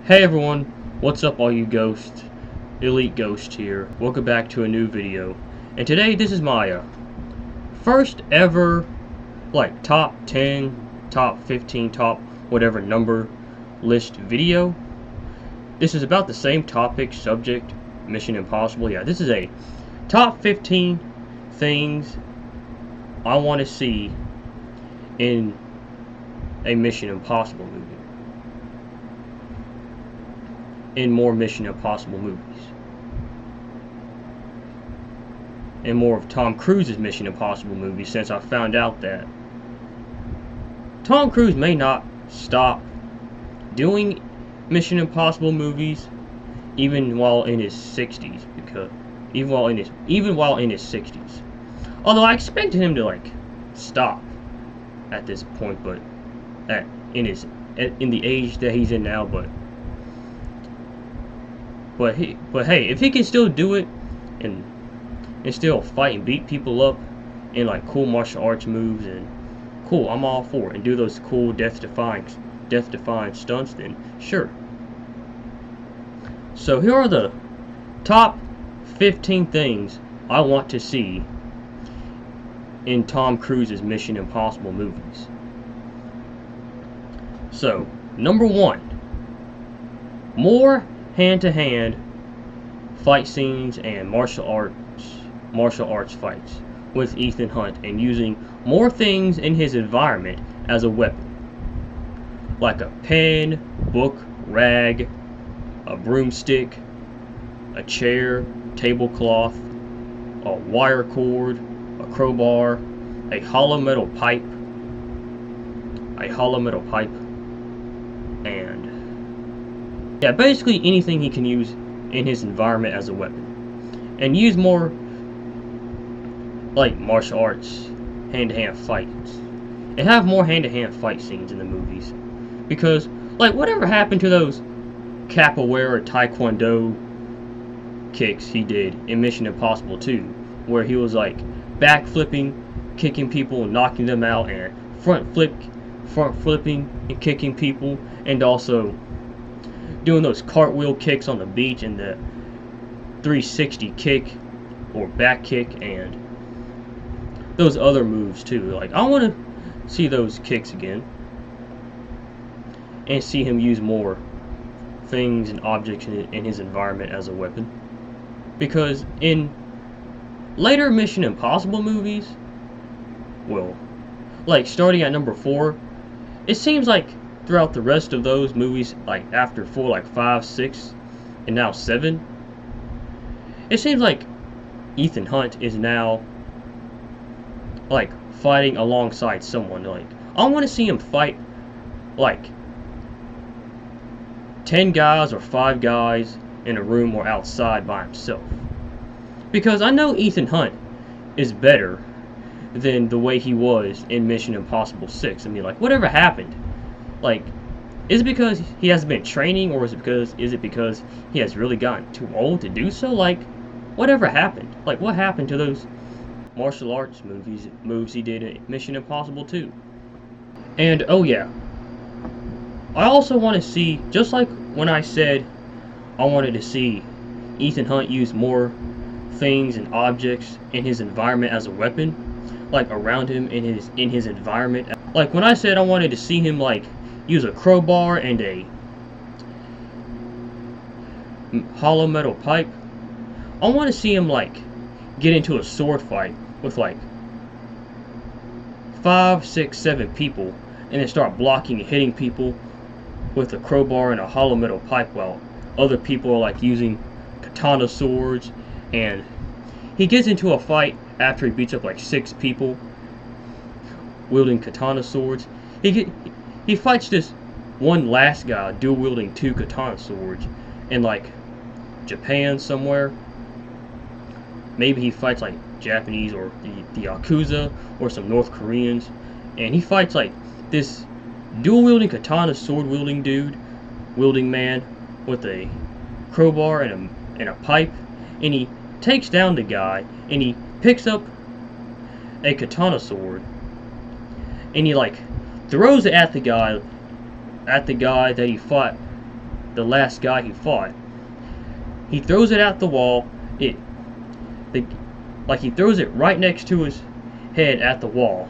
Hey everyone, what's up all you ghosts? Elite Ghost here. Welcome back to a new video. And today this is my first ever top 10, top 15, top whatever number list video. This is about the same topic, subject, Mission Impossible. Yeah, this is a top 15 things I want to see in a Mission Impossible movie. In more Mission Impossible movies. And more of Tom Cruise's Mission Impossible movies, since I found out that Tom Cruise may not stop doing Mission Impossible movies even while in his 60s, because even while in his 60s. Although I expected him to stop at this point, but in the age that he's in now, But hey, if he can still do it and still fight and beat people up in cool martial arts moves, and cool, I'm all for it, and do those cool death-defying stunts, then sure. So here are the top 15 things I want to see in Tom Cruise's Mission Impossible movies. So, number 1, more hand-to-hand fight scenes and martial arts fights with Ethan Hunt, and using more things in his environment as a weapon, like a pen, book, rag, a broomstick, a chair, tablecloth, a wire cord, a crowbar, a hollow metal pipe, and yeah, basically anything he can use in his environment as a weapon. And use more martial arts hand-to-hand fights. And have more hand-to-hand fight scenes in the movies. Because whatever happened to those capoeira taekwondo kicks he did in Mission Impossible 2, where he was back flipping, kicking people and knocking them out, and front flipping and kicking people, and also doing those cartwheel kicks on the beach, and the 360 kick or back kick, and those other moves too. I want to see those kicks again, and see him use more things and objects in his environment as a weapon. Because in later Mission Impossible movies, well, starting at number 4, it seems throughout the rest of those movies, after 4, 5, 6, and now 7, it seems Ethan Hunt is now fighting alongside someone. I want to see him fight 10 guys or 5 guys in a room or outside by himself. Because I know Ethan Hunt is better than the way he was in Mission Impossible 6. I mean, whatever happened? Is it because he hasn't been training, or is it because he has really gotten too old to do so? Whatever happened? What happened to those martial arts moves he did in Mission Impossible 2? And oh yeah, I also want to see, just like when I said I wanted to see Ethan Hunt use more things and objects in his environment as a weapon, around him in his environment. When I said I wanted to see him use a crowbar and a hollow metal pipe, I want to see him get into a sword fight with 5, 6, 7 people, and then start blocking and hitting people with a crowbar and a hollow metal pipe, while other people are using katana swords. And he gets into a fight after he beats up 6 people wielding katana swords. He fights this one last guy dual wielding 2 katana swords in Japan somewhere. Maybe he fights Japanese or the Yakuza or some North Koreans, and he fights this dual wielding katana sword wielding man with a crowbar and a pipe, and he takes down the guy, and he picks up a katana sword, and he throws it at the guy that he fought the last guy he fought. He throws it at the wall. Like he throws it right next to his head at the wall.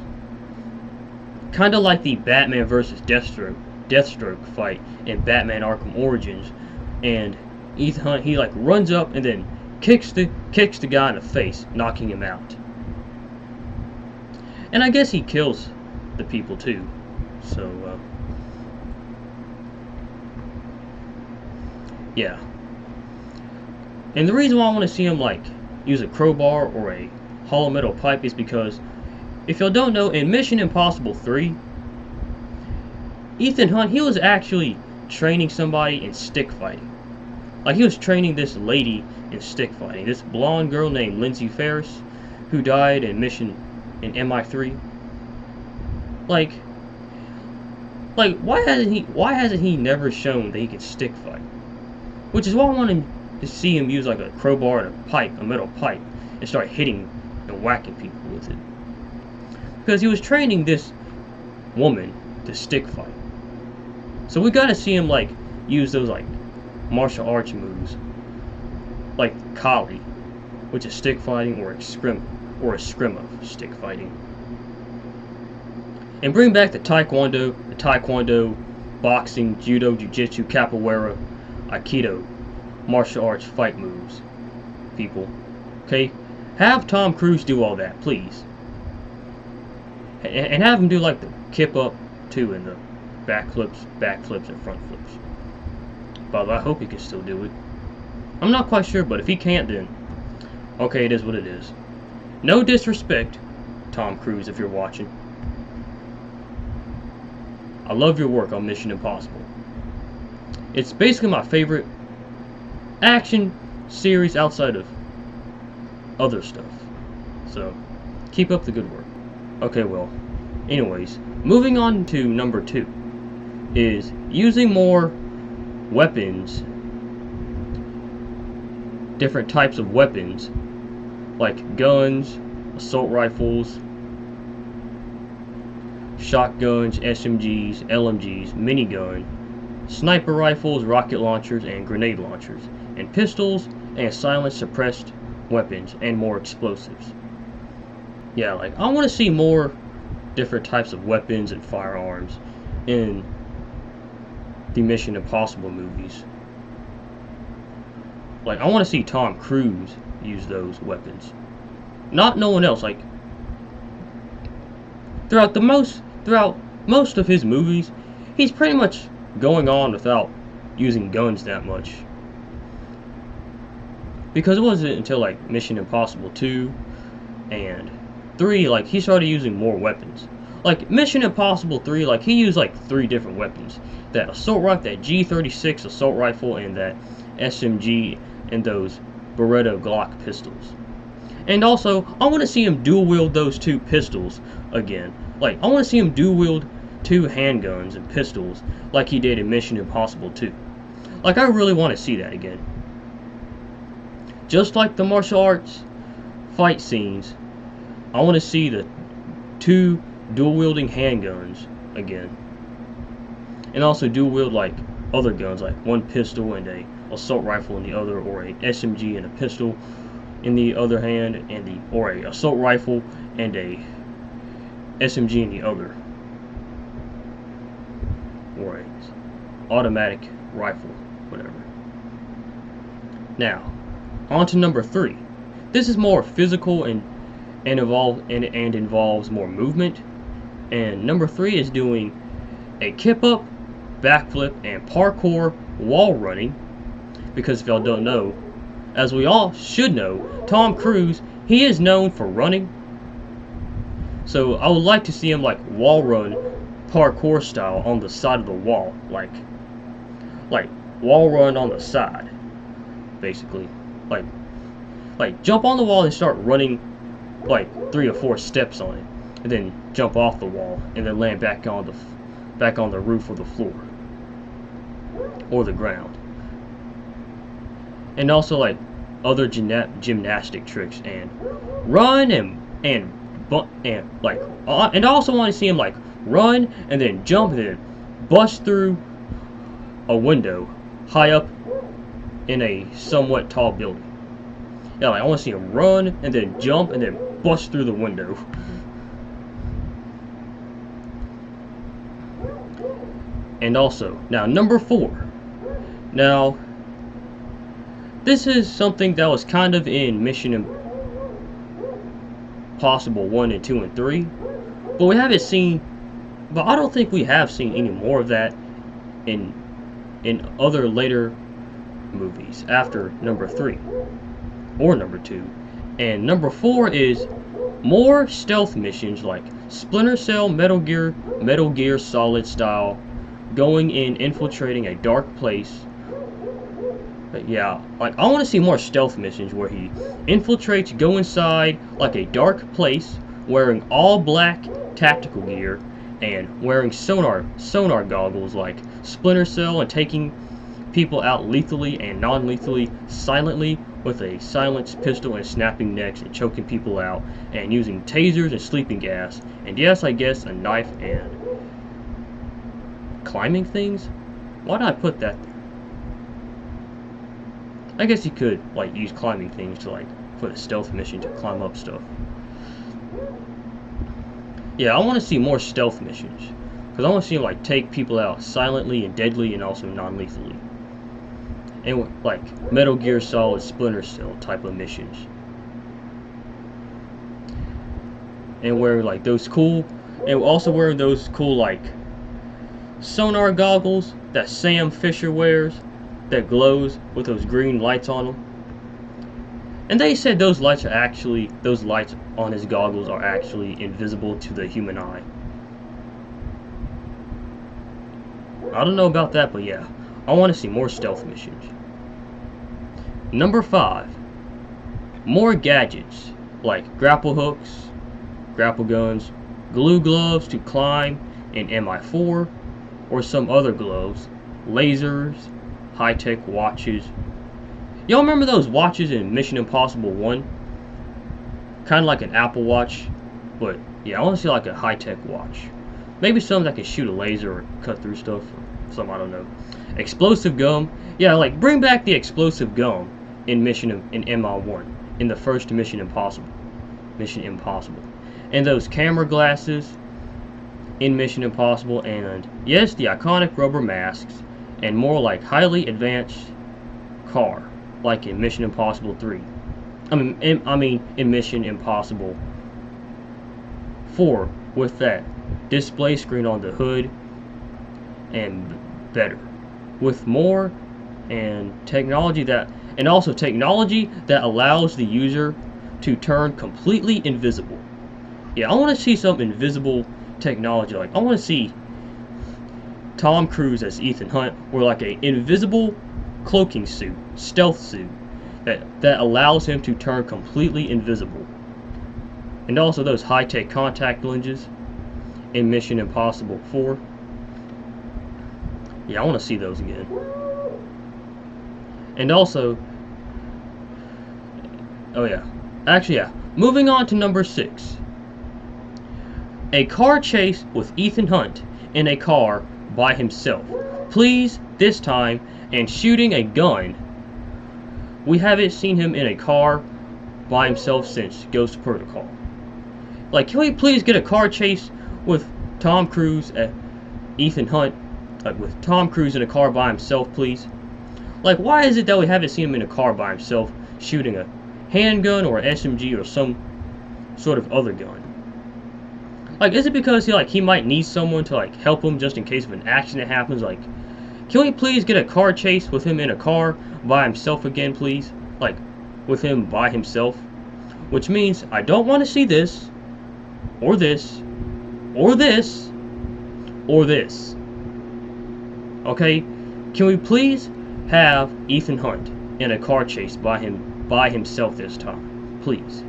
Kind of like the Batman versus Deathstroke fight in Batman Arkham Origins. And Ethan Hunt, he like runs up and then kicks the guy in the face, knocking him out. And I guess he kills the people too. So yeah. And the reason why I want to see him like use a crowbar or a hollow metal pipe is because, if y'all don't know, in Mission Impossible 3, Ethan Hunt, he was actually training somebody in stick fighting. Like, he was training this lady in stick fighting. This blonde girl named Lindsay Ferris, who died in MI3. Like, why hasn't he never shown that he can stick fight? Which is why I want to see him use like a crowbar and a metal pipe, and start hitting and whacking people with it. Because he was training this woman to stick fight. So we gotta see him like use those like martial arts moves, like Kali, which is stick fighting, or a scrim of stick fighting. And bring back the taekwondo, boxing, judo, jiu-jitsu, capoeira, aikido, martial arts fight moves, people. Okay? Have Tom Cruise do all that, please. And have him do like the kip up too, and the backflips and front flips. But I hope he can still do it. I'm not quite sure, but if he can't, then okay, it is what it is. No disrespect, Tom Cruise, if you're watching. I love your work on Mission Impossible. It's basically my favorite action series outside of other stuff. So, keep up the good work. Okay, well, anyways, moving on to number 2 is using more weapons, different types of weapons, like guns, assault rifles, shotguns, SMGs, LMGs, minigun, sniper rifles, rocket launchers, and grenade launchers, and pistols, and silent suppressed weapons, and more explosives. Yeah, like, I want to see more different types of weapons and firearms in the Mission Impossible movies. Like, I want to see Tom Cruise use those weapons. Not no one else. Like, throughout most of his movies, he's pretty much going on without using guns that much. Because it wasn't until like Mission Impossible 2 and 3, like, he started using more weapons. Like, Mission Impossible 3, like, he used like 3 different weapons. That assault rifle, that G36 assault rifle, and that SMG, and those Beretta Glock pistols. And also, I want to see him dual wield those 2 pistols again. Like, I want to see him dual wield 2 handguns and pistols like he did in Mission Impossible 2. Like, I really want to see that again. Just like the martial arts fight scenes, I want to see the 2 dual wielding handguns again. And also dual wield like other guns, like 1 pistol and a assault rifle in the other, or a SMG and a pistol in the other hand, and or a assault rifle and a SMG in the other, or a automatic rifle, whatever. Now, on to number 3. This is more physical and involves more movement. And number 3 is doing a kip up, backflip, and parkour wall running. Because if y'all don't know, as we all should know, Tom Cruise, he is known for running. So I would like to see him like wall run parkour style on the side of the wall, like wall run on the side, basically. Like jump on the wall and start running like 3 or 4 steps on it, and then jump off the wall and then land back on the roof or the floor or the ground. And also like other gymnastic tricks, and run and I also want to see him like run and then jump and then bust through a window high up in a somewhat tall building. Yeah, like I want to see him run and then jump and then bust through the window. And also, now number 4. Now, this is something that was kind of in Mission Impossible 1 and 2 and 3, but we haven't seen, but I don't think we have seen any more of that in other later movies after number 3 or number 2. And number 4 is more stealth missions like Splinter Cell, Metal Gear Solid style, going in, infiltrating a dark place. But yeah, like I want to see more stealth missions where he infiltrates, go inside like a dark place, wearing all black tactical gear and wearing sonar goggles like Splinter Cell, and taking people out lethally and non-lethally, silently, with a silenced pistol and snapping necks and choking people out, and using tasers and sleeping gas, and yes, I guess a knife and climbing things. Why did I put that there? I guess you could like use climbing things to like for the stealth mission to climb up stuff. Yeah, I want to see more stealth missions because I want to see him like take people out silently and deadly and also non-lethally. And like Metal Gear Solid, Splinter Cell type of missions. And wearing like those cool, and also wearing those cool like sonar goggles that Sam Fisher wears that glows with those green lights on them. And they said those lights on his goggles are actually invisible to the human eye. I don't know about that, but yeah, I want to see more stealth missions. Number 5, more gadgets like grapple hooks, grapple guns, glue gloves to climb in MI4 or some other gloves, lasers, high-tech watches. Y'all remember those watches in Mission Impossible 1? Kind of like an Apple Watch, but yeah, I want to see like a high-tech watch. Maybe something that can shoot a laser or cut through stuff, or something, I don't know. Explosive gum. Yeah, like bring back the explosive gum in MI1, in the first Mission Impossible. And those camera glasses in Mission Impossible, and yes, the iconic rubber masks, and more like highly advanced car, like in Mission Impossible 3. I mean in Mission Impossible 4, with that display screen on the hood, and better, with more and technology that allows the user to turn completely invisible. Yeah, I want to see some invisible technology. Like I want to see Tom Cruise as Ethan Hunt, or like a invisible cloaking suit, stealth suit that allows him to turn completely invisible. And also those high-tech contact lenses in Mission Impossible 4. Yeah, I want to see those again. And also, oh yeah, actually yeah, moving on to number 6. A car chase with Ethan Hunt in a car by himself. Please, this time, and shooting a gun. We haven't seen him in a car by himself since Ghost Protocol. Like, can we please get a car chase with Tom Cruise at Ethan Hunt, with Tom Cruise in a car by himself, please? Like, why is it that we haven't seen him in a car by himself shooting a handgun or an SMG or some sort of other gun? Like, is it because he might need someone to like help him just in case of an accident happens? Like, can we please get a car chase with him in a car by himself again, please? Like, with him by himself. Which means I don't want to see this, or this, or this, or this. Okay? Can we please have Ethan Hunt in a car chase by himself this time? Please.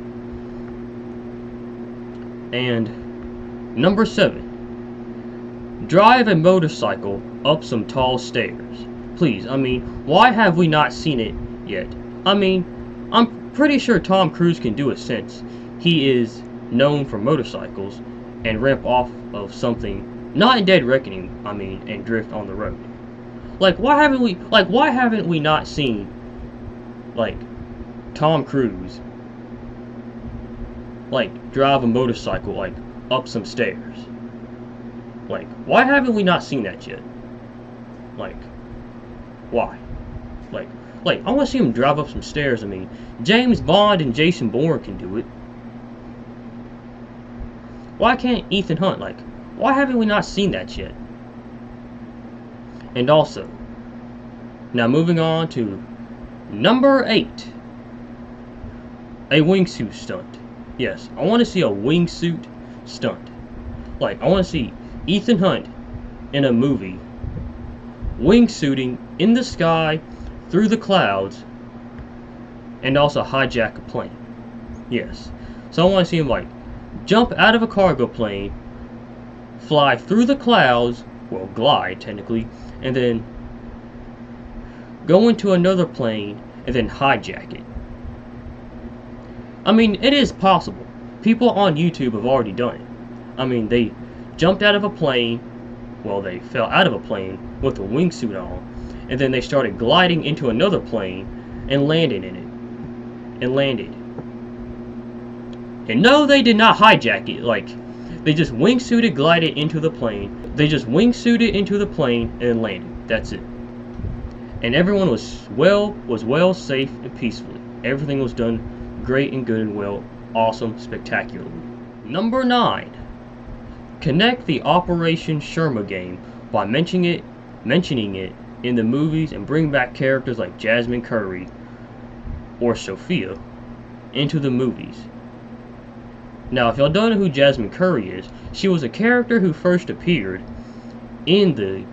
And number 7. Drive a motorcycle up some tall stairs. Please, I mean, why have we not seen it yet? I mean, I'm pretty sure Tom Cruise can do it since he is known for motorcycles and ramp off of something, not in Dead Reckoning, I mean, and drift on the road. Like, why haven't we not seen, like, Tom Cruise, like, drive a motorcycle, like, up some stairs? Like, why haven't we not seen that yet? Like, why? Like, I want to see him drive up some stairs. I mean, James Bond and Jason Bourne can do it. Why can't Ethan Hunt? Like, why haven't we not seen that yet? And also, now moving on to number 8, a wingsuit stunt. Yes, I want to see a wingsuit stunt. Like, I want to see Ethan Hunt in a movie wingsuiting in the sky through the clouds and also hijack a plane. Yes, so I want to see him, like, jump out of a cargo plane, fly through the clouds, well, glide technically, and then go into another plane and then hijack it. I mean, it is possible. People on YouTube have already done it. I mean, they jumped out of a plane, well, they fell out of a plane with a wingsuit on, and then they started gliding into another plane and landed in it. And landed. And no, they did not hijack it. Like, they just wingsuited, glided into the plane. They just wingsuited into the plane and landed. That's it. And everyone was well, safe, and peacefully. Everything was done great and good and well, awesome, spectacularly. Number 9. Connect the Operation Sherma game by mentioning it in the movies and bring back characters like Jasmine Curry or Sophia into the movies. Now, if y'all don't know who Jasmine Curry is, she was a character who first appeared in the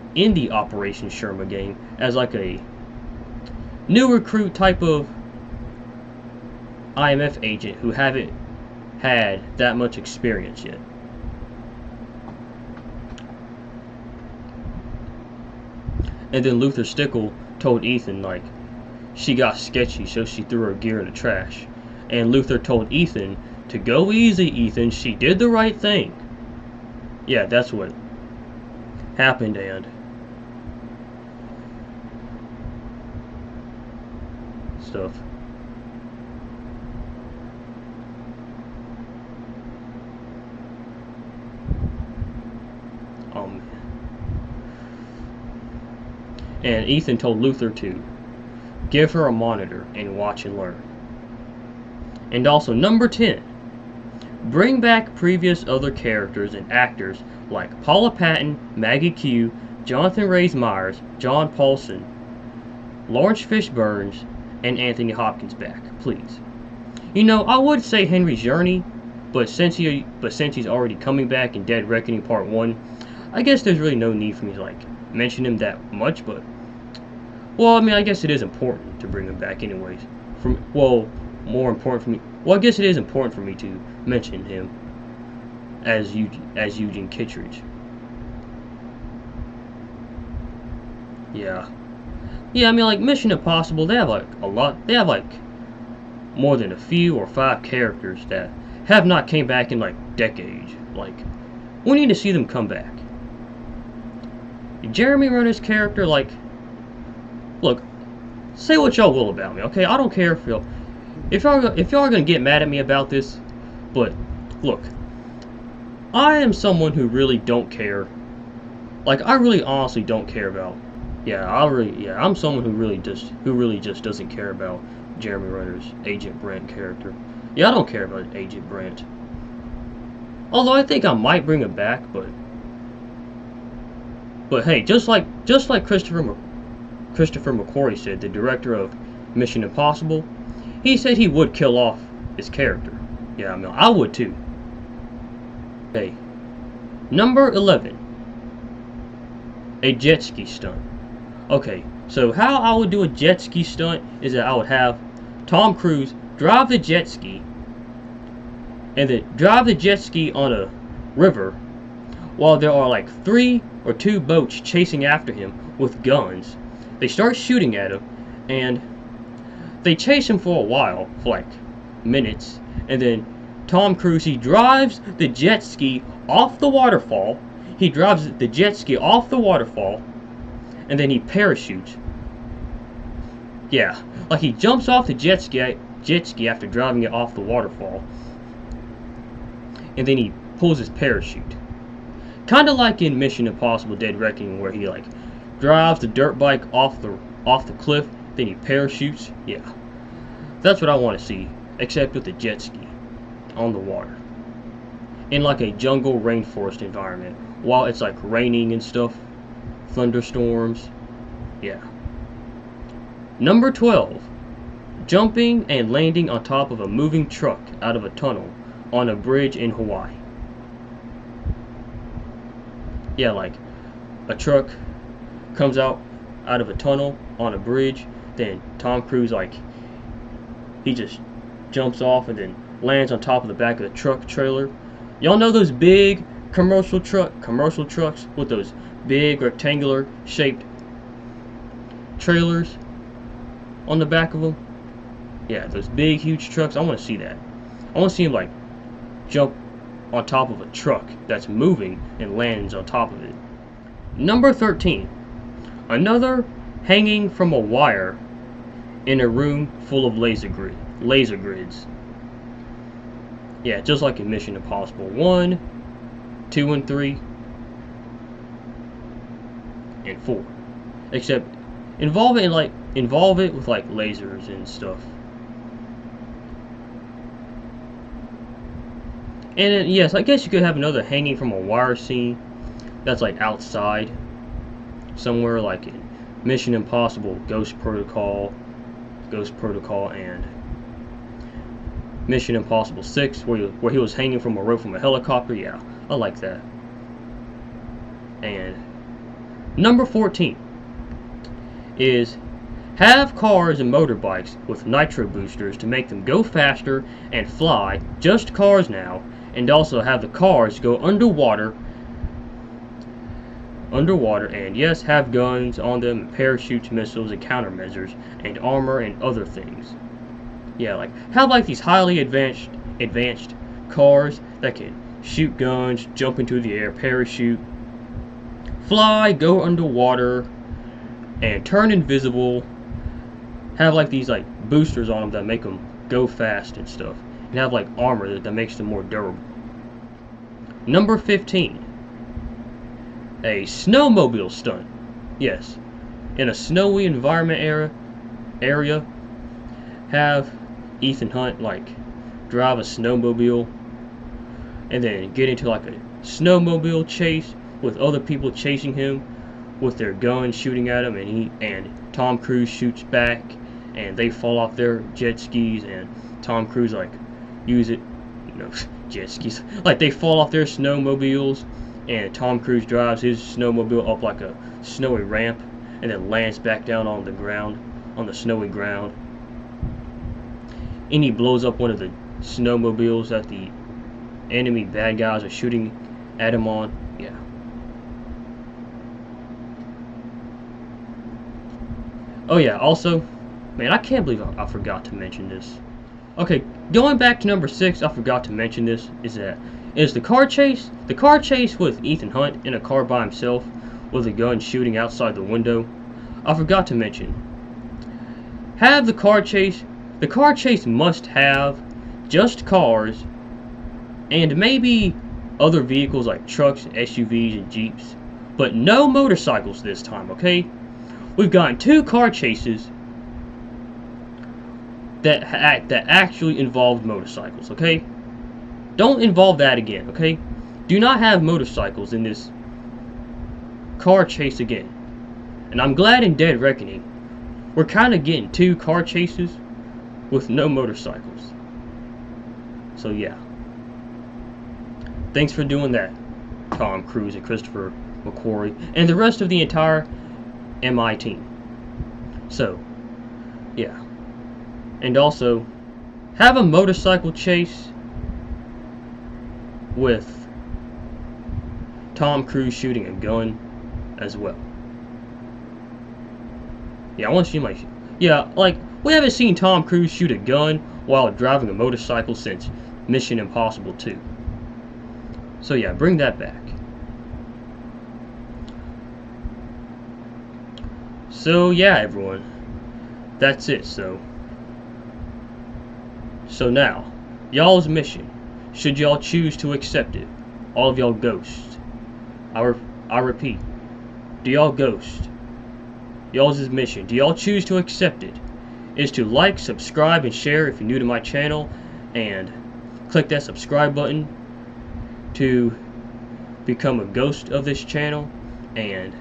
Operation Sherma game as like a new recruit type of IMF agent who haven't had that much experience yet. And then Luther Stickle told Ethan, like, she got sketchy, so she threw her gear in the trash. And Luther told Ethan to go easy, Ethan. She did the right thing. Yeah, that's what happened, and stuff. And Ethan told Luther to give her a monitor and watch and learn. And also, number 10, bring back previous other characters and actors like Paula Patton, Maggie Q, Jonathan Rhys Meyers, John Paulson, Lawrence Fishburne, and Anthony Hopkins back, please. You know, I would say Henry Journey, but since he's already coming back in Dead Reckoning Part 1, I guess there's really no need for me to, like, mention him that much, but, well, I mean, I guess it is important to bring him back anyways. More important for me, well, I guess it is important for me to mention him as Eugene Kittredge. Yeah, I mean, like, Mission Impossible, they have, like, a lot, they have, like, more than a few or 5 characters that have not came back in, like, decades. Like, we need to see them come back. Jeremy Renner's character, like, look, say what y'all will about me, okay? I don't care if y'all are gonna get mad at me about this, but look, I am someone who really don't care. Like, I really honestly don't care about. I'm someone who really just doesn't care about Jeremy Renner's Agent Brent character. Yeah, I don't care about Agent Brent. Although I think I might bring him back, but hey, just like Christopher McQuarrie said, the director of Mission Impossible, he said he would kill off his character. Yeah, I mean, I would too. Okay, number 11, a jet ski stunt. Okay, so how I would do a jet ski stunt is that I would have Tom Cruise drive the jet ski, and then drive the jet ski on a river while there are like 3 or 2 boats chasing after him with guns. They start shooting at him, and they chase him for a while, for like minutes, and then Tom Cruise, he drives the jet ski off the waterfall. He drives the jet ski off the waterfall, and then he parachutes. Yeah, like he jumps off the jet ski after driving it off the waterfall, and then he pulls his parachute. Kind of like in Mission Impossible: Dead Reckoning, where he like drives the dirt bike off the cliff, then he parachutes. Yeah, that's what I want to see, except with the jet ski on the water, in like a jungle rainforest environment, while it's like raining and stuff, thunderstorms. Yeah. Number 12. Jumping and landing on top of a moving truck out of a tunnel on a bridge in Hawaii. Yeah, like a truck comes out of a tunnel on a bridge, then Tom Cruise, like, he just jumps off and then lands on top of the back of the truck trailer. Y'all know those big commercial trucks with those big rectangular shaped trailers on the back of them? Yeah, those big huge trucks. I want to see that. I want to see him like jump on top of a truck that's moving and lands on top of it. Number 13. Another hanging from a wire in a room full of laser grids. Yeah, just like in Mission Impossible 1, 2, and 3, and 4. Except involve it with like lasers and stuff. And then, yes, I guess you could have another hanging from a wire scene that's like outside somewhere, like in Mission Impossible Ghost Protocol, and Mission Impossible 6, where he was hanging from a rope from a helicopter. Yeah, I like that. And number 14 is have cars and motorbikes with nitro boosters to make them go faster and fly, just cars now, and also have the cars go underwater, and yes, have guns on them, and parachutes, missiles, and countermeasures, and armor and other things. Yeah, like have like these highly advanced cars that can shoot guns, jump into the air, parachute, fly, go underwater, and turn invisible. Have like these like boosters on them that make them go fast and stuff, and have like armor that makes them more durable. Number 15. A snowmobile stunt. Yes, in a snowy environment area, have Ethan Hunt like drive a snowmobile and then get into like a snowmobile chase with other people chasing him with their guns shooting at him, and Tom Cruise shoots back, and they fall off their jet skis, and Tom Cruise like use it, jet skis, like they fall off their snowmobiles, and Tom Cruise drives his snowmobile up like a snowy ramp and then lands back down on the ground, on the snowy ground, and he blows up one of the snowmobiles that the enemy bad guys are shooting at him on. Yeah. Oh yeah, also, man, I can't believe I forgot to mention this. Okay, going back to number 6, I forgot to mention this, is the car chase. The car chase with Ethan Hunt in a car by himself with a gun shooting outside the window. I forgot to mention. Have the car chase. The car chase must have just cars and maybe other vehicles like trucks, SUVs, and Jeeps, but no motorcycles this time, okay? We've gotten 2 car chases that actually involved motorcycles, okay? Don't involve that again, okay? Do not have motorcycles in this car chase again. And I'm glad in Dead Reckoning we're kind of getting 2 car chases with no motorcycles. So yeah. Thanks for doing that, Tom Cruise and Christopher McQuarrie, and the rest of the entire MI team. So, yeah. And also, have a motorcycle chase with Tom Cruise shooting a gun as well. Yeah, I want to see like, we haven't seen Tom Cruise shoot a gun while driving a motorcycle since Mission Impossible 2. So yeah, bring that back. So yeah, everyone, that's it. So now, y'all's mission, should y'all choose to accept it, all of y'all ghosts, I repeat, do y'all ghost? Y'all's mission, do y'all choose to accept it, is to like, subscribe, and share if you're new to my channel, and click that subscribe button to become a ghost of this channel, and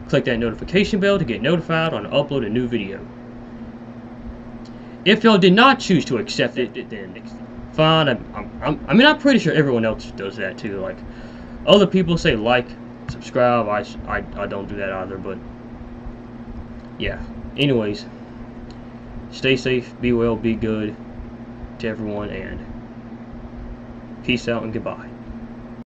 click that notification bell to get notified when I upload a new video. If y'all did not choose to accept it, then fine. I mean, I'm pretty sure everyone else does that too. Like, other people say like, subscribe. I don't do that either. But yeah. Anyways, stay safe, be well, be good to everyone, and peace out and goodbye.